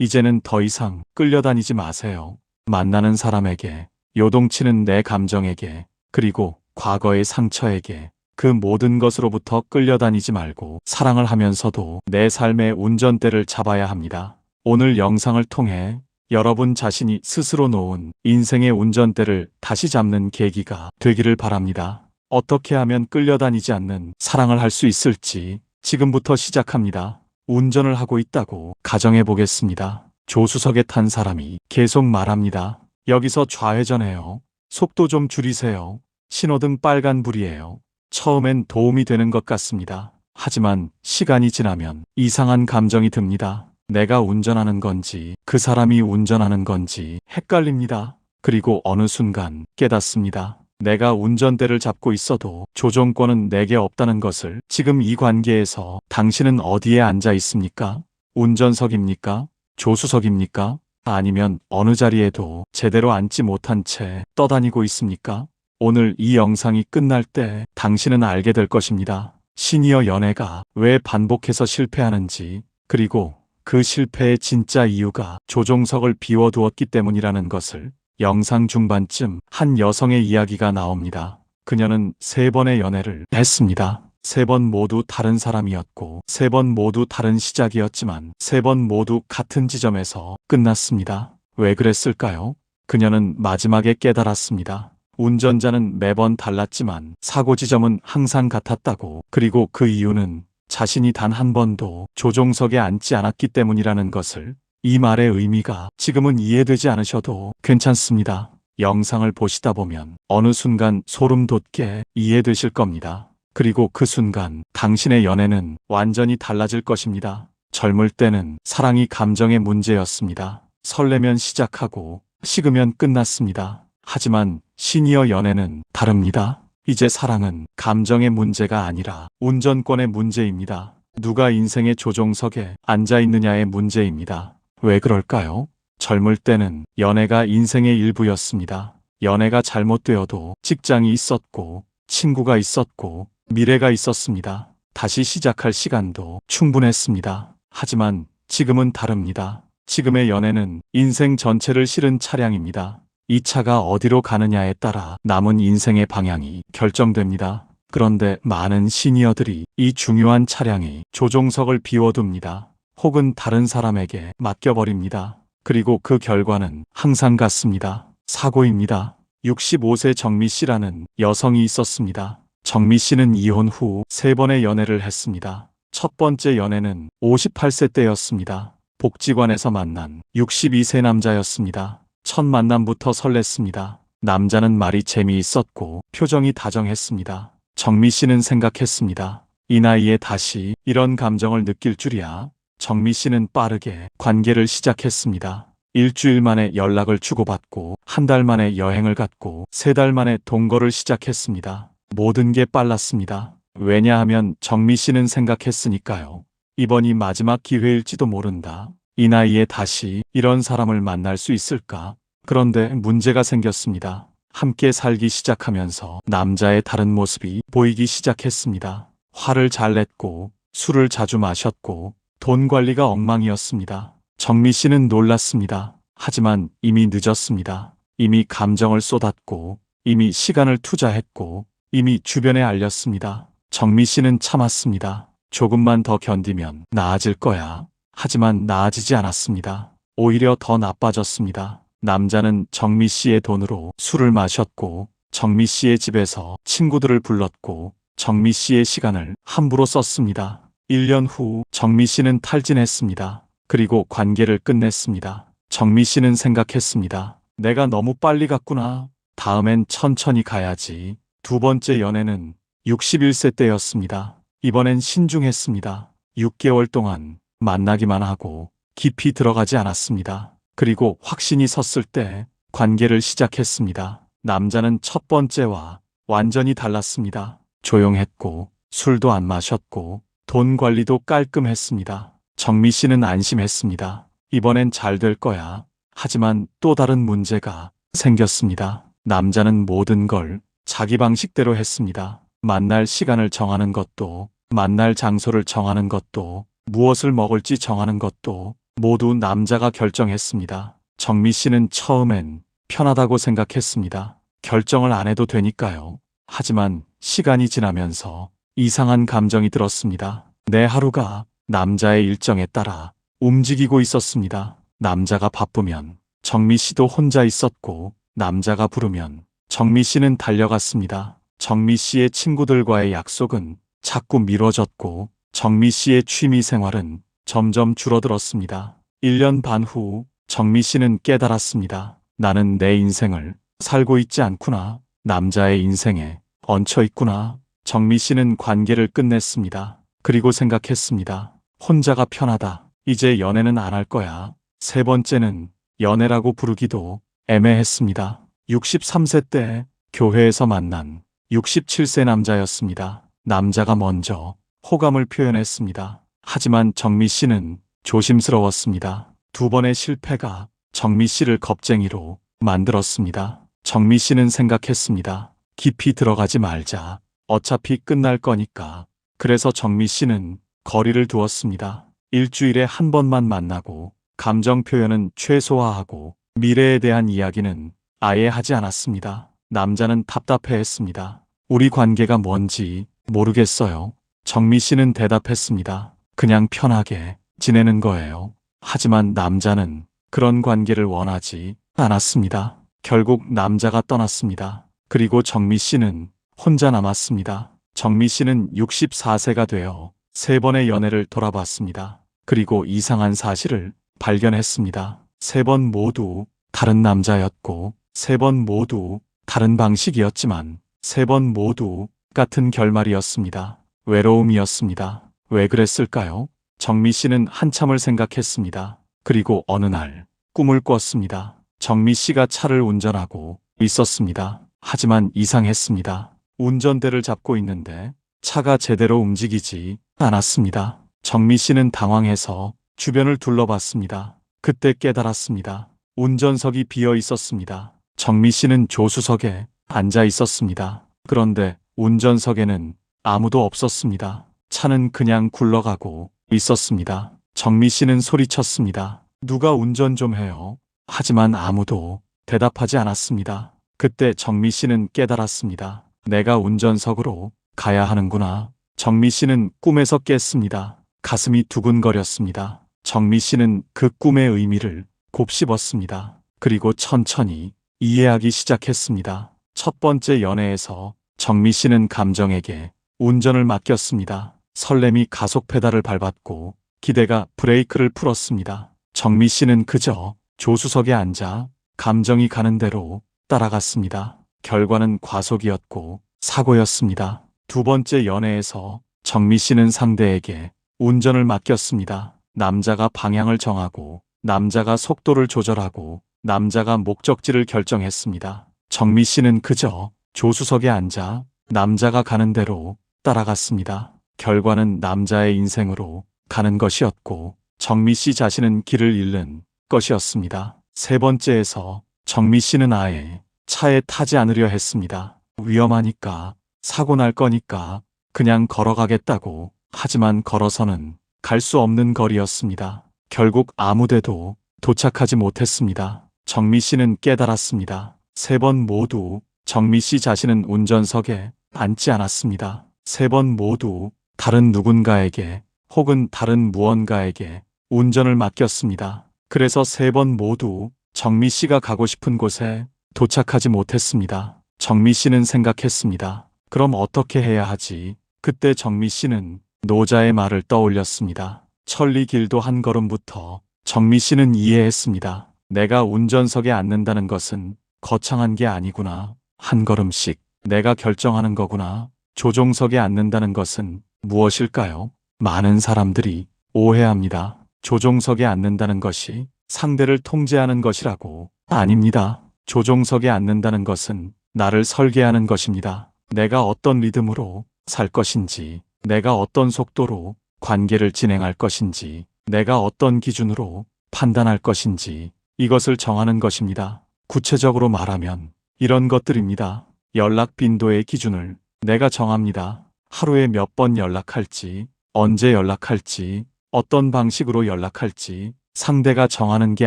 이제는 더 이상 끌려다니지 마세요. 만나는 사람에게, 요동치는 내 감정에게, 그리고 과거의 상처에게 그 모든 것으로부터 끌려다니지 말고 사랑을 하면서도 내 삶의 운전대를 잡아야 합니다. 오늘 영상을 통해 여러분 자신이 스스로 놓은 인생의 운전대를 다시 잡는 계기가 되기를 바랍니다. 어떻게 하면 끌려다니지 않는 사랑을 할 수 있을지 지금부터 시작합니다. 운전을 하고 있다고 가정해 보겠습니다. 조수석에 탄 사람이 계속 말합니다. 여기서 좌회전해요. 속도 좀 줄이세요. 신호등 빨간불이에요. 처음엔 도움이 되는 것 같습니다. 하지만 시간이 지나면 이상한 감정이 듭니다. 내가 운전하는 건지 그 사람이 운전하는 건지 헷갈립니다. 그리고 어느 순간 깨닫습니다. 내가 운전대를 잡고 있어도 조종권은 내게 없다는 것을. 지금 이 관계에서 당신은 어디에 앉아 있습니까? 운전석입니까? 조수석입니까? 아니면 어느 자리에도 제대로 앉지 못한 채 떠다니고 있습니까? 오늘 이 영상이 끝날 때 당신은 알게 될 것입니다. 시니어 연애가 왜 반복해서 실패하는지, 그리고 그 실패의 진짜 이유가 조종석을 비워두었기 때문이라는 것을. 영상 중반쯤 한 여성의 이야기가 나옵니다. 그녀는 3번의 연애를 했습니다. 3번 모두 다른 사람이었고 3번 모두 다른 시작이었지만 3번 모두 같은 지점에서 끝났습니다. 왜 그랬을까요? 그녀는 마지막에 깨달았습니다. 운전자는 매번 달랐지만 사고 지점은 항상 같았다고. 그리고 그 이유는 자신이 단 한 번도 조종석에 앉지 않았기 때문이라는 것을. 이 말의 의미가 지금은 이해되지 않으셔도 괜찮습니다. 영상을 보시다 보면 어느 순간 소름 돋게 이해되실 겁니다. 그리고 그 순간 당신의 연애는 완전히 달라질 것입니다. 젊을 때는 사랑이 감정의 문제였습니다. 설레면 시작하고 식으면 끝났습니다. 하지만 시니어 연애는 다릅니다. 이제 사랑은 감정의 문제가 아니라 운전권의 문제입니다. 누가 인생의 조종석에 앉아 있느냐의 문제입니다. 왜 그럴까요? 젊을 때는 연애가 인생의 일부였습니다. 연애가 잘못되어도 직장이 있었고, 친구가 있었고, 미래가 있었습니다. 다시 시작할 시간도 충분했습니다. 하지만 지금은 다릅니다. 지금의 연애는 인생 전체를 실은 차량입니다. 이 차가 어디로 가느냐에 따라 남은 인생의 방향이 결정됩니다. 그런데 많은 시니어들이 이 중요한 차량의 조종석을 비워둡니다. 혹은 다른 사람에게 맡겨버립니다. 그리고 그 결과는 항상 같습니다. 사고입니다. 65세 정미 씨라는 여성이 있었습니다. 정미 씨는 이혼 후 3번의 연애를 했습니다. 첫 번째 연애는 58세 때였습니다. 복지관에서 만난 62세 남자였습니다. 첫 만남부터 설렜습니다. 남자는 말이 재미있었고 표정이 다정했습니다. 정미 씨는 생각했습니다. 이 나이에 다시 이런 감정을 느낄 줄이야. 정미 씨는 빠르게 관계를 시작했습니다. 일주일 만에 연락을 주고받고, 한 달 만에 여행을 갔고, 3달 만에 동거를 시작했습니다. 모든 게 빨랐습니다. 왜냐하면 정미 씨는 생각했으니까요. 이번이 마지막 기회일지도 모른다. 이 나이에 다시 이런 사람을 만날 수 있을까? 그런데 문제가 생겼습니다. 함께 살기 시작하면서 남자의 다른 모습이 보이기 시작했습니다. 화를 잘 냈고, 술을 자주 마셨고, 돈 관리가 엉망이었습니다. 정미 씨는 놀랐습니다. 하지만 이미 늦었습니다. 이미 감정을 쏟았고, 이미 시간을 투자했고, 이미 주변에 알렸습니다. 정미 씨는 참았습니다. 조금만 더 견디면 나아질 거야. 하지만 나아지지 않았습니다. 오히려 더 나빠졌습니다. 남자는 정미 씨의 돈으로 술을 마셨고, 정미 씨의 집에서 친구들을 불렀고, 정미 씨의 시간을 함부로 썼습니다. 1년 후 정미 씨는 탈진했습니다. 그리고 관계를 끝냈습니다. 정미 씨는 생각했습니다. 내가 너무 빨리 갔구나. 다음엔 천천히 가야지. 두 번째 연애는 61세 때였습니다. 이번엔 신중했습니다. 6개월 동안 만나기만 하고 깊이 들어가지 않았습니다. 그리고 확신이 섰을 때 관계를 시작했습니다. 남자는 첫 번째와 완전히 달랐습니다. 조용했고, 술도 안 마셨고, 돈 관리도 깔끔했습니다. 정미 씨는 안심했습니다. 이번엔 잘 될 거야. 하지만 또 다른 문제가 생겼습니다. 남자는 모든 걸 자기 방식대로 했습니다. 만날 시간을 정하는 것도, 만날 장소를 정하는 것도, 무엇을 먹을지 정하는 것도, 모두 남자가 결정했습니다. 정미 씨는 처음엔 편하다고 생각했습니다. 결정을 안 해도 되니까요. 하지만 시간이 지나면서 이상한 감정이 들었습니다. 내 하루가 남자의 일정에 따라 움직이고 있었습니다. 남자가 바쁘면 정미 씨도 혼자 있었고, 남자가 부르면 정미 씨는 달려갔습니다. 정미 씨의 친구들과의 약속은 자꾸 미뤄졌고, 정미 씨의 취미 생활은 점점 줄어들었습니다. 1년 반 후 정미 씨는 깨달았습니다. 나는 내 인생을 살고 있지 않구나. 남자의 인생에 얹혀 있구나. 정미 씨는 관계를 끝냈습니다. 그리고 생각했습니다. 혼자가 편하다. 이제 연애는 안 할 거야. 세 번째는 연애라고 부르기도 애매했습니다. 63세 때 교회에서 만난 67세 남자였습니다. 남자가 먼저 호감을 표현했습니다. 하지만 정미 씨는 조심스러웠습니다. 두 번의 실패가 정미 씨를 겁쟁이로 만들었습니다. 정미 씨는 생각했습니다. 깊이 들어가지 말자. 어차피 끝날 거니까. 그래서 정미 씨는 거리를 두었습니다. 일주일에 한 번만 만나고, 감정 표현은 최소화하고, 미래에 대한 이야기는 아예 하지 않았습니다. 남자는 답답해했습니다. 우리 관계가 뭔지 모르겠어요. 정미 씨는 대답했습니다. 그냥 편하게 지내는 거예요. 하지만 남자는 그런 관계를 원하지 않았습니다. 결국 남자가 떠났습니다. 그리고 정미 씨는 혼자 남았습니다. 정미 씨는 64세가 되어 세 번의 연애를 돌아봤습니다. 그리고 이상한 사실을 발견했습니다. 세 번 모두 다른 남자였고, 세 번 모두 다른 방식이었지만, 세 번 모두 같은 결말이었습니다. 외로움이었습니다. 왜 그랬을까요? 정미 씨는 한참을 생각했습니다. 그리고 어느 날 꿈을 꿨습니다. 정미 씨가 차를 운전하고 있었습니다. 하지만 이상했습니다. 운전대를 잡고 있는데 차가 제대로 움직이지 않았습니다. 정미 씨는 당황해서 주변을 둘러봤습니다. 그때 깨달았습니다. 운전석이 비어 있었습니다. 정미 씨는 조수석에 앉아 있었습니다. 그런데 운전석에는 아무도 없었습니다. 차는 그냥 굴러가고 있었습니다. 정미 씨는 소리쳤습니다. 누가 운전 좀 해요. 하지만 아무도 대답하지 않았습니다. 그때 정미 씨는 깨달았습니다. 내가 운전석으로 가야 하는구나. 정미 씨는 꿈에서 깼습니다. 가슴이 두근거렸습니다. 정미 씨는 그 꿈의 의미를 곱씹었습니다. 그리고 천천히 이해하기 시작했습니다. 첫 번째 연애에서 정미 씨는 감정에게 운전을 맡겼습니다. 설렘이 가속 페달을 밟았고, 기대가 브레이크를 풀었습니다. 정미 씨는 그저 조수석에 앉아 감정이 가는 대로 따라갔습니다. 결과는 과속이었고 사고였습니다. 두 번째 연애에서 정미 씨는 상대에게 운전을 맡겼습니다. 남자가 방향을 정하고, 남자가 속도를 조절하고, 남자가 목적지를 결정했습니다. 정미 씨는 그저 조수석에 앉아 남자가 가는 대로 따라갔습니다. 결과는 남자의 인생으로 가는 것이었고, 정미 씨 자신은 길을 잃는 것이었습니다. 세 번째에서 정미 씨는 아예 차에 타지 않으려 했습니다. 위험하니까, 사고 날 거니까 그냥 걸어가겠다고. 하지만 걸어서는 갈 수 없는 거리였습니다. 결국 아무데도 도착하지 못했습니다. 정미 씨는 깨달았습니다. 세 번 모두 정미 씨 자신은 운전석에 앉지 않았습니다. 세 번 모두 다른 누군가에게 혹은 다른 무언가에게 운전을 맡겼습니다. 그래서 세 번 모두 정미 씨가 가고 싶은 곳에 도착하지 못했습니다. 정미 씨는 생각했습니다. 그럼 어떻게 해야 하지? 그때 정미 씨는 노자의 말을 떠올렸습니다. 천리 길도 한 걸음부터. 정미 씨는 이해했습니다. 내가 운전석에 앉는다는 것은 거창한 게 아니구나. 한 걸음씩 내가 결정하는 거구나. 조종석에 앉는다는 것은 무엇일까요? 많은 사람들이 오해합니다. 조종석에 앉는다는 것이 상대를 통제하는 것이라고. 아닙니다. 조종석에 앉는다는 것은 나를 설계하는 것입니다. 내가 어떤 리듬으로 살 것인지, 내가 어떤 속도로 관계를 진행할 것인지, 내가 어떤 기준으로 판단할 것인지, 이것을 정하는 것입니다. 구체적으로 말하면 이런 것들입니다. 연락 빈도의 기준을 내가 정합니다. 하루에 몇 번 연락할지, 언제 연락할지, 어떤 방식으로 연락할지, 상대가 정하는 게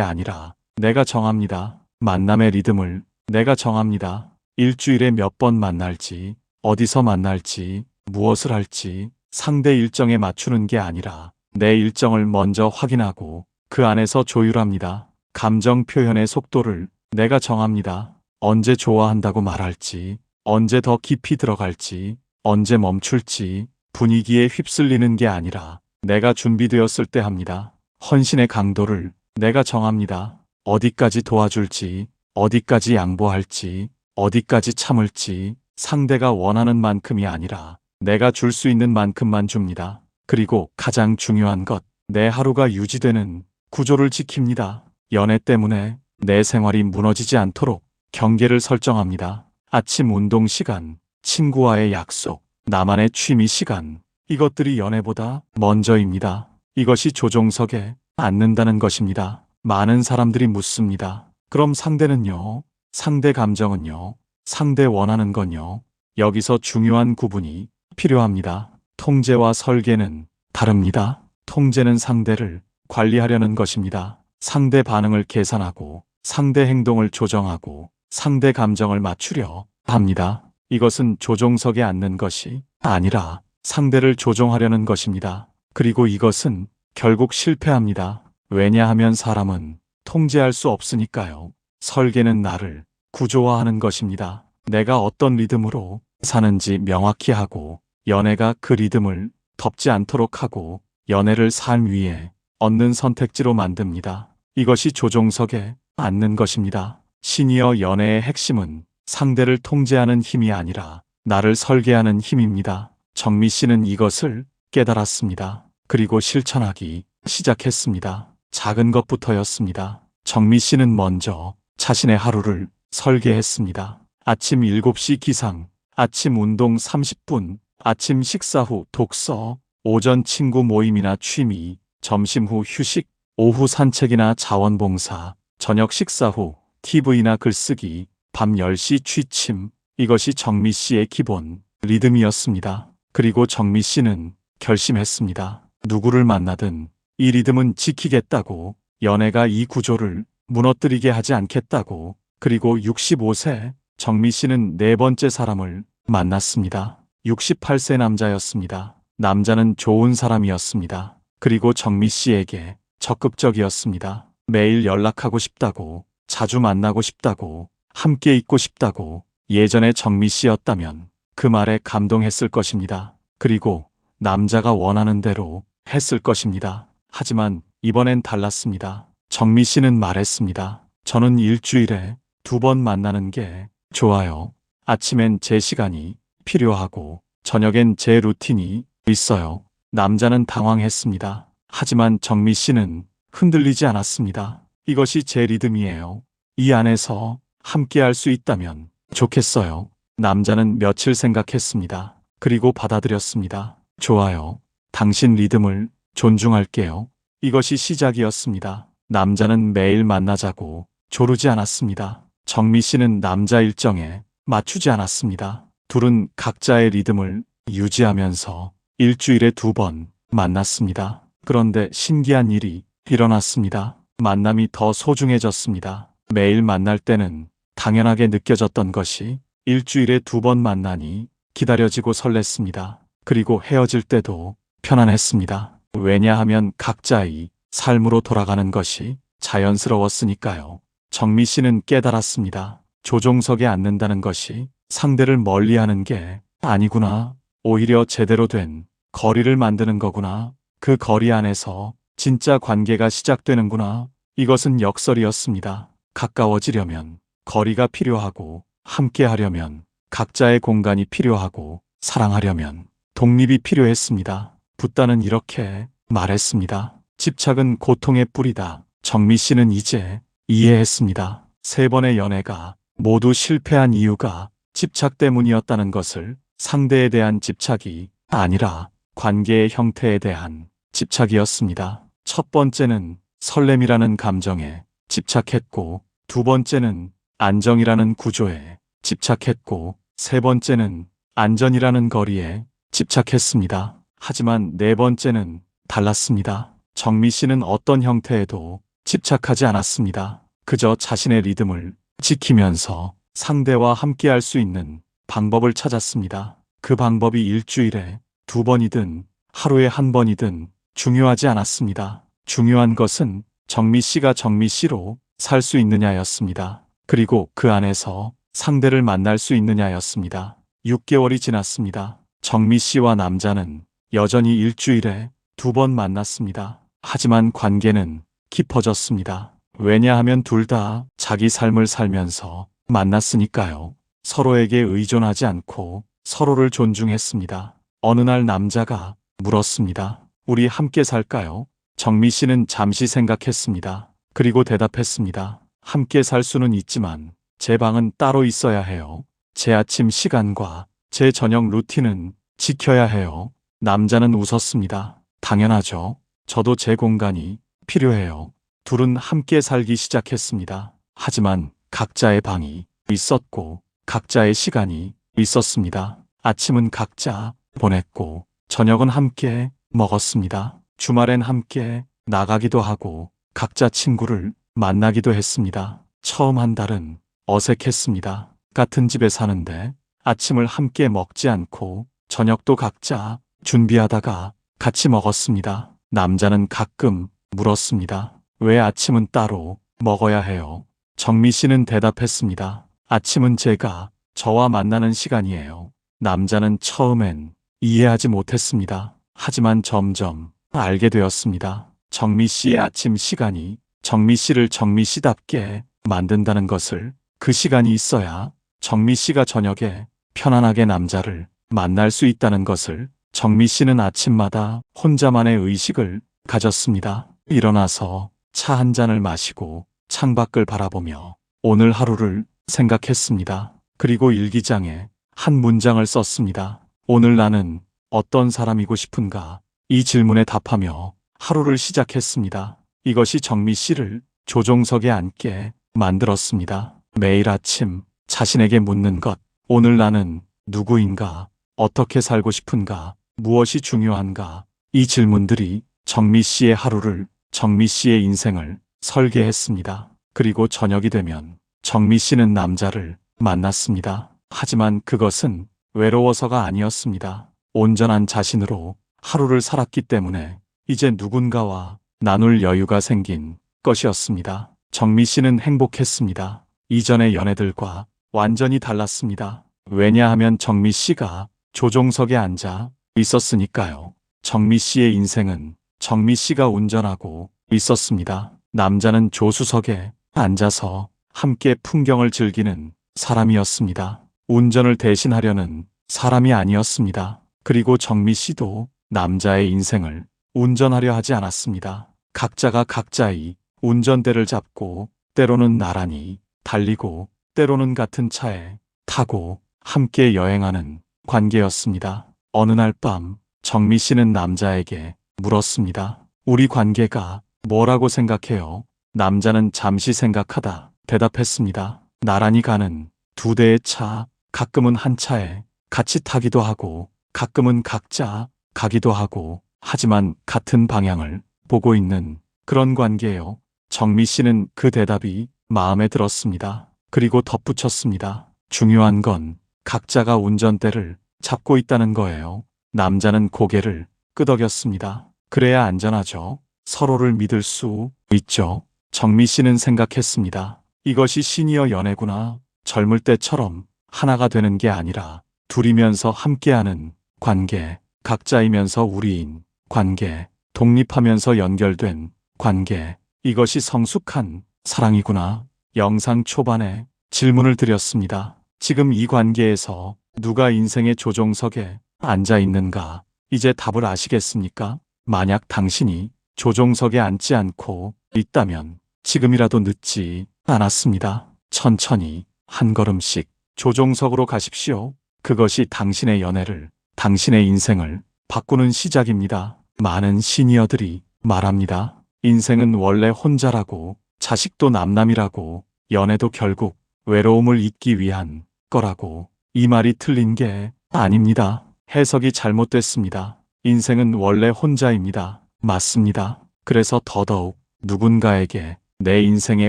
아니라 내가 정합니다. 만남의 리듬을 내가 정합니다. 일주일에 몇 번 만날지, 어디서 만날지, 무엇을 할지 상대 일정에 맞추는 게 아니라 내 일정을 먼저 확인하고 그 안에서 조율합니다. 감정 표현의 속도를 내가 정합니다. 언제 좋아한다고 말할지, 언제 더 깊이 들어갈지, 언제 멈출지 분위기에 휩쓸리는 게 아니라 내가 준비되었을 때 합니다. 헌신의 강도를 내가 정합니다. 어디까지 도와줄지, 어디까지 양보할지, 어디까지 참을지 상대가 원하는 만큼이 아니라 내가 줄 수 있는 만큼만 줍니다. 그리고 가장 중요한 것, 내 하루가 유지되는 구조를 지킵니다. 연애 때문에 내 생활이 무너지지 않도록 경계를 설정합니다. 아침 운동 시간, 친구와의 약속, 나만의 취미 시간, 이것들이 연애보다 먼저입니다. 이것이 조종석에 앉는다는 것입니다. 많은 사람들이 묻습니다. 그럼 상대는요? 상대 감정은요? 상대 원하는 건요? 여기서 중요한 구분이 필요합니다. 통제와 설계는 다릅니다. 통제는 상대를 관리하려는 것입니다. 상대 반응을 계산하고 상대 행동을 조정하고 상대 감정을 맞추려 합니다. 이것은 조종석에 앉는 것이 아니라 상대를 조종하려는 것입니다. 그리고 이것은 결국 실패합니다. 왜냐하면 사람은 통제할 수 없으니까요. 설계는 나를 구조화하는 것입니다. 내가 어떤 리듬으로 사는지 명확히 하고 연애가 그 리듬을 덮지 않도록 하고 연애를 삶 위에 얻는 선택지로 만듭니다. 이것이 조종석에 앉는 것입니다. 시니어 연애의 핵심은 상대를 통제하는 힘이 아니라 나를 설계하는 힘입니다. 정미 씨는 이것을 깨달았습니다. 그리고 실천하기 시작했습니다. 작은 것부터였습니다. 정미 씨는 먼저 자신의 하루를 설계했습니다. 아침 7시 기상, 아침 운동 30분, 아침 식사 후 독서, 오전 친구 모임이나 취미, 점심 후 휴식, 오후 산책이나 자원봉사, 저녁 식사 후 TV나 글쓰기, 밤 10시 취침. 이것이 정미 씨의 기본 리듬이었습니다. 그리고 정미 씨는 결심했습니다. 누구를 만나든 이 리듬은 지키겠다고, 연애가 이 구조를 무너뜨리게 하지 않겠다고. 그리고 65세 정미 씨는 네 번째 사람을 만났습니다. 68세 남자였습니다. 남자는 좋은 사람이었습니다. 그리고 정미 씨에게 적극적이었습니다. 매일 연락하고 싶다고, 자주 만나고 싶다고, 함께 있고 싶다고. 예전에 정미 씨였다면 그 말에 감동했을 것입니다. 그리고 남자가 원하는 대로 했을 것입니다. 하지만 이번엔 달랐습니다. 정미 씨는 말했습니다. 저는 일주일에 2번 만나는 게 좋아요. 아침엔 제 시간이 필요하고 저녁엔 제 루틴이 있어요. 남자는 당황했습니다. 하지만 정미 씨는 흔들리지 않았습니다. 이것이 제 리듬이에요. 이 안에서 함께 할 수 있다면 좋겠어요. 남자는 며칠 생각했습니다. 그리고 받아들였습니다. 좋아요. 당신 리듬을 존중할게요. 이것이 시작이었습니다. 남자는 매일 만나자고 조르지 않았습니다. 정미 씨는 남자 일정에 맞추지 않았습니다. 둘은 각자의 리듬을 유지하면서 일주일에 2번 만났습니다. 그런데 신기한 일이 일어났습니다. 만남이 더 소중해졌습니다. 매일 만날 때는 당연하게 느껴졌던 것이 일주일에 2번 만나니 기다려지고 설렜습니다. 그리고 헤어질 때도 편안했습니다. 왜냐하면 각자의 삶으로 돌아가는 것이 자연스러웠으니까요. 정미 씨는 깨달았습니다. 조종석에 앉는다는 것이 상대를 멀리하는 게 아니구나. 오히려 제대로 된 거리를 만드는 거구나. 그 거리 안에서 진짜 관계가 시작되는구나. 이것은 역설이었습니다. 가까워지려면 거리가 필요하고, 함께 하려면 각자의 공간이 필요하고, 사랑하려면 독립이 필요했습니다. 붓다는 이렇게 말했습니다. 집착은 고통의 뿌리다. 정미 씨는 이제 이해했습니다. 3번의 연애가 모두 실패한 이유가 집착 때문이었다는 것을, 상대에 대한 집착이 아니라 관계의 형태에 대한 집착이었습니다. 첫 번째는 설렘이라는 감정에 집착했고, 2번째는 안정이라는 구조에 집착했고, 3번째는 안전이라는 거리에 집착했습니다. 하지만 4번째는 달랐습니다. 정미 씨는 어떤 형태에도 집착하지 않았습니다. 그저 자신의 리듬을 지키면서 상대와 함께할 수 있는 방법을 찾았습니다. 그 방법이 일주일에 2번이든 하루에 1번이든 중요하지 않았습니다. 중요한 것은 정미 씨가 정미 씨로 살 수 있느냐였습니다. 그리고 그 안에서 상대를 만날 수 있느냐였습니다. 6개월이 지났습니다. 정미 씨와 남자는 여전히 일주일에 2번 만났습니다. 하지만 관계는 깊어졌습니다. 왜냐하면 둘 다 자기 삶을 살면서 만났으니까요. 서로에게 의존하지 않고 서로를 존중했습니다. 어느 날 남자가 물었습니다. 우리 함께 살까요? 정미 씨는 잠시 생각했습니다. 그리고 대답했습니다. 함께 살 수는 있지만 제 방은 따로 있어야 해요. 제 아침 시간과 제 저녁 루틴은 지켜야 해요. 남자는 웃었습니다. 당연하죠. 저도 제 공간이 필요해요. 둘은 함께 살기 시작했습니다. 하지만 각자의 방이 있었고 각자의 시간이 있었습니다. 아침은 각자 보냈고 저녁은 함께 먹었습니다. 주말엔 함께 나가기도 하고 각자 친구를 만나기도 했습니다. 처음 한 달은 어색했습니다. 같은 집에 사는데 아침을 함께 먹지 않고 저녁도 각자 준비하다가 같이 먹었습니다. 남자는 가끔 물었습니다. 왜 아침은 따로 먹어야 해요? 정미 씨는 대답했습니다. 아침은 제가 저와 만나는 시간이에요. 남자는 처음엔 이해하지 못했습니다. 하지만 점점 알게 되었습니다. 정미 씨의 아침 시간이 정미 씨를 정미 씨답게 만든다는 것을, 그 시간이 있어야 정미 씨가 저녁에 편안하게 남자를 만날 수 있다는 것을. 정미 씨는 아침마다 혼자만의 의식을 가졌습니다. 일어나서 차 한 잔을 마시고 창밖을 바라보며 오늘 하루를 생각했습니다. 그리고 일기장에 한 문장을 썼습니다. 오늘 나는 어떤 사람이고 싶은가? 이 질문에 답하며 하루를 시작했습니다. 이것이 정미 씨를 조종석에 앉게 만들었습니다. 매일 아침 자신에게 묻는 것. 오늘 나는 누구인가? 어떻게 살고 싶은가? 무엇이 중요한가? 이 질문들이 정미 씨의 하루를, 정미 씨의 인생을 설계했습니다. 그리고 저녁이 되면 정미 씨는 남자를 만났습니다. 하지만 그것은 외로워서가 아니었습니다. 온전한 자신으로 하루를 살았기 때문에 이제 누군가와 나눌 여유가 생긴 것이었습니다. 정미 씨는 행복했습니다. 이전의 연애들과 완전히 달랐습니다. 왜냐하면 정미 씨가 조종석에 앉아 있었으니까요. 정미 씨의 인생은 정미 씨가 운전하고 있었습니다. 남자는 조수석에 앉아서 함께 풍경을 즐기는 사람이었습니다. 운전을 대신하려는 사람이 아니었습니다. 그리고 정미 씨도 남자의 인생을 운전하려 하지 않았습니다. 각자가 각자의 운전대를 잡고 때로는 나란히 달리고 때로는 같은 차에 타고 함께 여행하는 관계였습니다. 어느 날 밤 정미 씨는 남자에게 물었습니다. 우리 관계가 뭐라고 생각해요? 남자는 잠시 생각하다 대답했습니다. 나란히 가는 2대의 차, 가끔은 한 차에 같이 타기도 하고 가끔은 각자 가기도 하고, 하지만 같은 방향을 보고 있는 그런 관계예요. 정미 씨는 그 대답이 마음에 들었습니다. 그리고 덧붙였습니다. 중요한 건 각자가 운전대를 잡고 있다는 거예요. 남자는 고개를 끄덕였습니다. 그래야 안전하죠. 서로를 믿을 수 있죠. 정미 씨는 생각했습니다. 이것이 시니어 연애구나. 젊을 때처럼 하나가 되는 게 아니라 둘이면서 함께하는 관계, 각자이면서 우리인 관계, 독립하면서 연결된 관계. 이것이 성숙한 사랑이구나. 영상 초반에 질문을 드렸습니다. 지금 이 관계에서 누가 인생의 조종석에 앉아 있는가? 이제 답을 아시겠습니까? 만약 당신이 조종석에 앉지 않고 있다면 지금이라도 늦지 않았습니다. 천천히 한 걸음씩 조종석으로 가십시오. 그것이 당신의 연애를, 당신의 인생을 바꾸는 시작입니다. 많은 시니어들이 말합니다. 인생은 원래 혼자라고, 자식도 남남이라고, 연애도 결국 외로움을 잊기 위한 거라고. 이 말이 틀린 게 아닙니다. 해석이 잘못됐습니다. 인생은 원래 혼자입니다. 맞습니다. 그래서 더더욱 누군가에게 내 인생의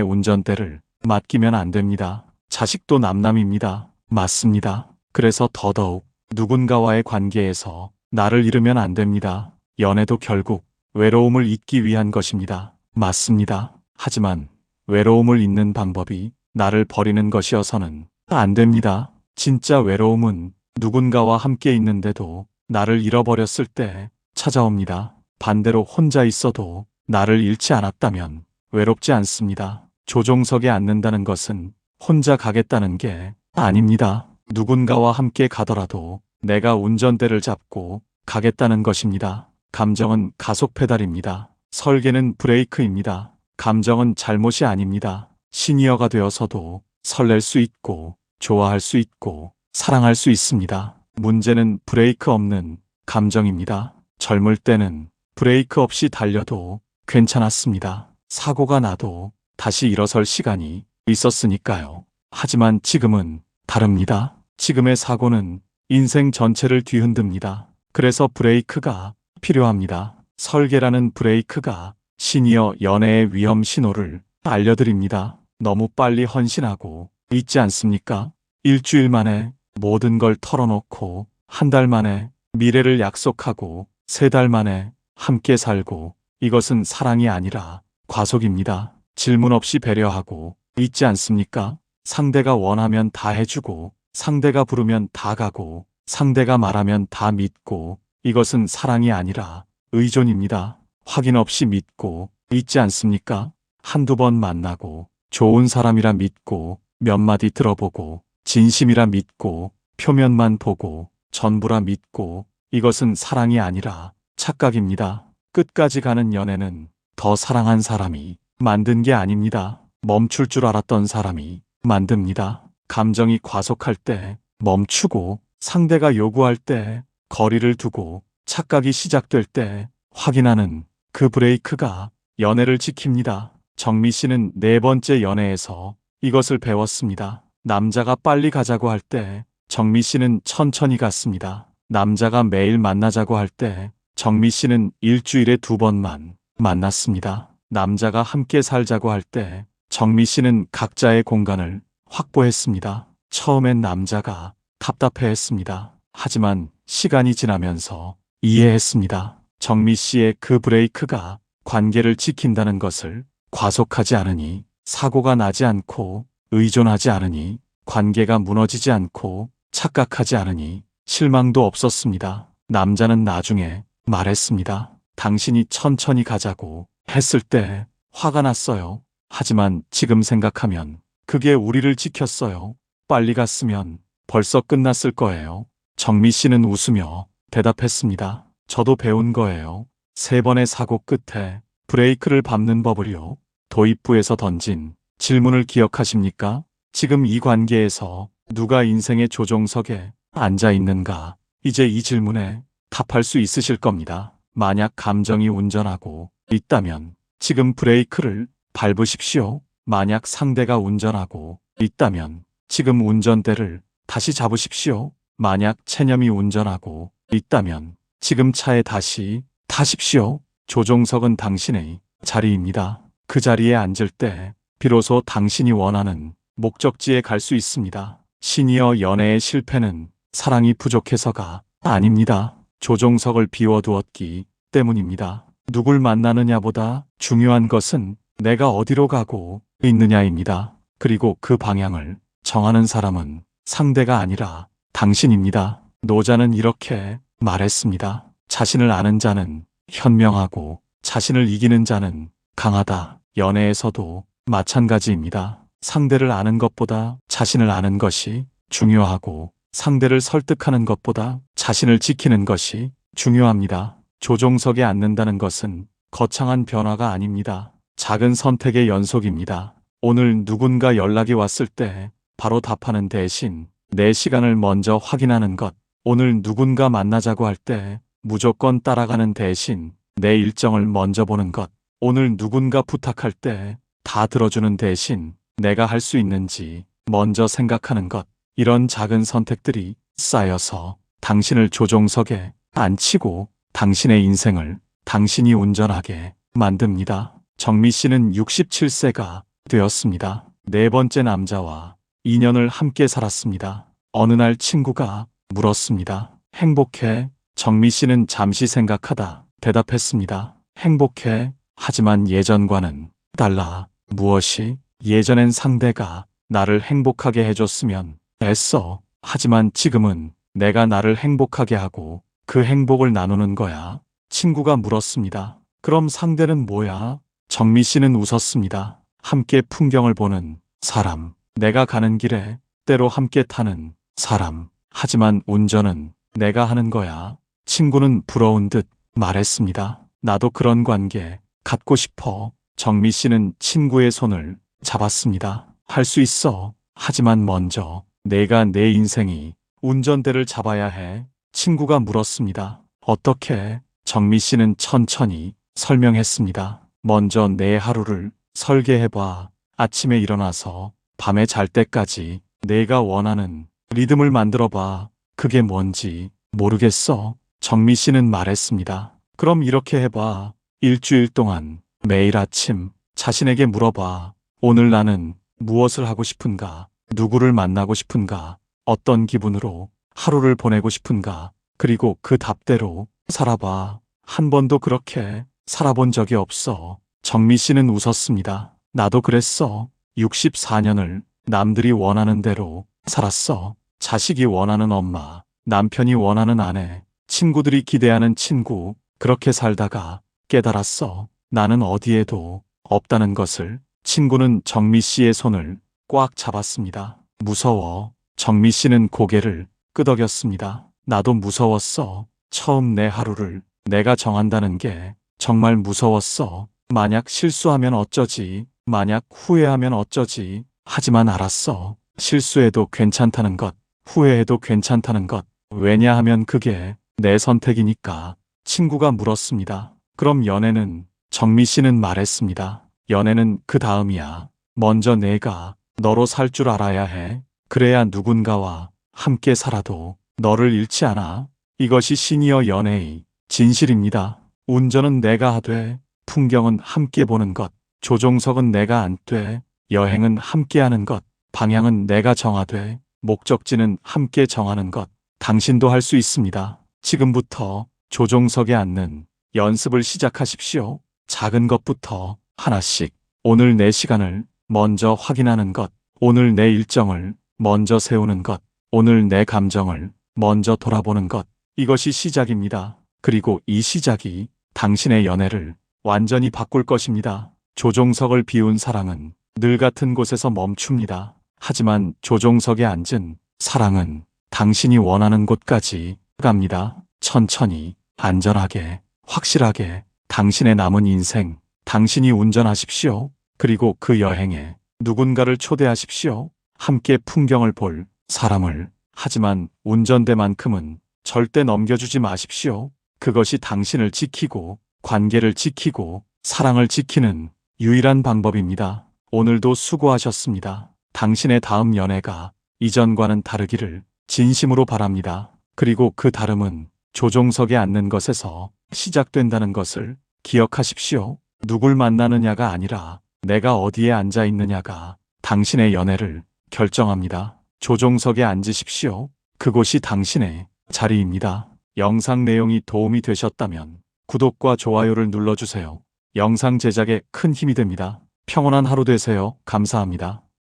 운전대를 맡기면 안 됩니다. 자식도 남남입니다. 맞습니다. 그래서 더더욱 누군가와의 관계에서 나를 잃으면 안 됩니다. 연애도 결국 외로움을 잊기 위한 것입니다. 맞습니다. 하지만 외로움을 잊는 방법이 나를 버리는 것이어서는 안 됩니다. 진짜 외로움은 누군가와 함께 있는데도 나를 잃어버렸을 때 찾아옵니다. 반대로 혼자 있어도 나를 잃지 않았다면 외롭지 않습니다. 조종석에 앉는다는 것은 혼자 가겠다는 게 아닙니다. 누군가와 함께 가더라도 내가 운전대를 잡고 가겠다는 것입니다. 감정은 가속 페달입니다. 설계는 브레이크입니다. 감정은 잘못이 아닙니다. 시니어가 되어서도 설렐 수 있고 좋아할 수 있고 사랑할 수 있습니다. 문제는 브레이크 없는 감정입니다. 젊을 때는 브레이크 없이 달려도 괜찮았습니다. 사고가 나도 다시 일어설 시간이 있었으니까요. 하지만 지금은 다릅니다. 지금의 사고는 인생 전체를 뒤흔듭니다. 그래서 브레이크가 필요합니다. 설계라는 브레이크가 시니어 연애의 위험 신호를 알려드립니다. 너무 빨리 헌신하고 있지 않습니까? 일주일 만에 모든 걸 털어놓고 한 달 만에 미래를 약속하고 세 달 만에 함께 살고 이것은 사랑이 아니라 과속입니다. 질문 없이 배려하고 있지 않습니까? 상대가 원하면 다 해주고 상대가 부르면 다 가고 상대가 말하면 다 믿고 이것은 사랑이 아니라 의존입니다. 확인 없이 믿고 있지 않습니까? 한두 번 만나고 좋은 사람이라 믿고 몇 마디 들어보고 진심이라 믿고 표면만 보고 전부라 믿고 이것은 사랑이 아니라 착각입니다. 끝까지 가는 연애는 더 사랑한 사람이 만든 게 아닙니다. 멈출 줄 알았던 사람이 만듭니다. 감정이 과속할 때 멈추고 상대가 요구할 때 거리를 두고 착각이 시작될 때 확인하는 그 브레이크가 연애를 지킵니다. 정미 씨는 네 번째 연애에서 이것을 배웠습니다. 남자가 빨리 가자고 할 때 정미 씨는 천천히 갔습니다. 남자가 매일 만나자고 할 때 정미 씨는 일주일에 2번만 만났습니다. 남자가 함께 살자고 할 때 정미 씨는 각자의 공간을 확보했습니다. 처음엔 남자가 답답해했습니다. 하지만 시간이 지나면서 이해했습니다. 정미 씨의 그 브레이크가 관계를 지킨다는 것을 과속하지 않으니 사고가 나지 않고 의존하지 않으니 관계가 무너지지 않고 착각하지 않으니 실망도 없었습니다. 남자는 나중에 말했습니다. 당신이 천천히 가자고 했을 때 화가 났어요. 하지만 지금 생각하면 그게 우리를 지켰어요. 빨리 갔으면 벌써 끝났을 거예요. 정미 씨는 웃으며 대답했습니다. 저도 배운 거예요. 3번의 사고 끝에 브레이크를 밟는 법을요. 도입부에서 던진 질문을 기억하십니까? 지금 이 관계에서 누가 인생의 조종석에 앉아 있는가? 이제 이 질문에 답할 수 있으실 겁니다. 만약 감정이 운전하고 있다면 지금 브레이크를 밟으십시오. 만약 상대가 운전하고 있다면 지금 운전대를 다시 잡으십시오. 만약 체념이 운전하고 있다면 지금 차에 다시 타십시오. 조종석은 당신의 자리입니다. 그 자리에 앉을 때 비로소 당신이 원하는 목적지에 갈 수 있습니다. 시니어 연애의 실패는 사랑이 부족해서가 아닙니다. 조종석을 비워두었기 때문입니다. 누굴 만나느냐보다 중요한 것은 내가 어디로 가고 있느냐입니다. 그리고 그 방향을 정하는 사람은 상대가 아니라 당신입니다. 노자는 이렇게 말했습니다. 자신을 아는 자는 현명하고 자신을 이기는 자는 강하다. 연애에서도 마찬가지입니다. 상대를 아는 것보다 자신을 아는 것이 중요하고 상대를 설득하는 것보다 자신을 지키는 것이 중요합니다. 조종석에 앉는다는 것은 거창한 변화가 아닙니다. 작은 선택의 연속입니다. 오늘 누군가 연락이 왔을 때 바로 답하는 대신 내 시간을 먼저 확인하는 것. 오늘 누군가 만나자고 할 때 무조건 따라가는 대신 내 일정을 먼저 보는 것. 오늘 누군가 부탁할 때 다 들어주는 대신 내가 할 수 있는지 먼저 생각하는 것. 이런 작은 선택들이 쌓여서 당신을 조종석에 앉히고 당신의 인생을 당신이 운전하게 만듭니다. 정미 씨는 67세가 되었습니다. 네 번째 남자와 2년을 함께 살았습니다. 어느 날 친구가 물었습니다. 행복해? 정미 씨는 잠시 생각하다 대답했습니다. 행복해. 하지만 예전과는 달라. 무엇이? 예전엔 상대가 나를 행복하게 해줬으면 애써. 하지만 지금은 내가 나를 행복하게 하고 그 행복을 나누는 거야. 친구가 물었습니다. 그럼 상대는 뭐야? 정미 씨는 웃었습니다. 함께 풍경을 보는 사람. 내가 가는 길에 때로 함께 타는 사람. 하지만 운전은 내가 하는 거야. 친구는 부러운 듯 말했습니다. 나도 그런 관계 갖고 싶어. 정미 씨는 친구의 손을 잡았습니다. 할 수 있어. 하지만 먼저 내가 내 인생이 운전대를 잡아야 해. 친구가 물었습니다. 어떻게? 정미 씨는 천천히 설명했습니다. 먼저 내 하루를 설계해봐. 아침에 일어나서 밤에 잘 때까지 내가 원하는 리듬을 만들어봐. 그게 뭔지 모르겠어. 정미 씨는 말했습니다. 그럼 이렇게 해봐. 일주일 동안 매일 아침 자신에게 물어봐. 오늘 나는 무엇을 하고 싶은가? 누구를 만나고 싶은가? 어떤 기분으로 하루를 보내고 싶은가? 그리고 그 답대로 살아봐. 한 번도 그렇게 살아본 적이 없어. 정미 씨는 웃었습니다. 나도 그랬어. 64년을 남들이 원하는 대로 살았어. 자식이 원하는 엄마, 남편이 원하는 아내, 친구들이 기대하는 친구. 그렇게 살다가 깨달았어. 나는 어디에도 없다는 것을. 친구는 정미 씨의 손을 꽉 잡았습니다. 무서워. 정미 씨는 고개를 끄덕였습니다. 나도 무서웠어. 처음 내 하루를 내가 정한다는 게 정말 무서웠어. 만약 실수하면 어쩌지? 만약 후회하면 어쩌지? 하지만 알았어. 실수해도 괜찮다는 것, 후회해도 괜찮다는 것. 왜냐하면 그게 내 선택이니까. 친구가 물었습니다. 그럼 연애는? 정미 씨는 말했습니다. 연애는 그 다음이야. 먼저 내가 너로 살 줄 알아야 해. 그래야 누군가와 함께 살아도 너를 잃지 않아. 이것이 시니어 연애의 진실입니다. 운전은 내가 하되, 풍경은 함께 보는 것, 조종석은 내가 앉되, 여행은 함께 하는 것, 방향은 내가 정하되, 목적지는 함께 정하는 것. 당신도 할 수 있습니다. 지금부터 조종석에 앉는 연습을 시작하십시오. 작은 것부터 하나씩. 오늘 내 시간을 먼저 확인하는 것. 오늘 내 일정을 먼저 세우는 것. 오늘 내 감정을 먼저 돌아보는 것. 이것이 시작입니다. 그리고 이 시작이 당신의 연애를 완전히 바꿀 것입니다. 조종석을 비운 사랑은 늘 같은 곳에서 멈춥니다. 하지만 조종석에 앉은 사랑은 당신이 원하는 곳까지 갑니다. 천천히, 안전하게, 확실하게. 당신의 남은 인생, 당신이 운전하십시오. 그리고 그 여행에 누군가를 초대하십시오. 함께 풍경을 볼 사람을. 하지만 운전대만큼은 절대 넘겨주지 마십시오. 그것이 당신을 지키고, 관계를 지키고, 사랑을 지키는 유일한 방법입니다. 오늘도 수고하셨습니다. 당신의 다음 연애가 이전과는 다르기를 진심으로 바랍니다. 그리고 그 다름은 조종석에 앉는 것에서 시작된다는 것을 기억하십시오. 누굴 만나느냐가 아니라 내가 어디에 앉아 있느냐가 당신의 연애를 결정합니다. 조종석에 앉으십시오. 그곳이 당신의 자리입니다. 영상 내용이 도움이 되셨다면 구독과 좋아요를 눌러주세요. 영상 제작에 큰 힘이 됩니다. 평온한 하루 되세요. 감사합니다.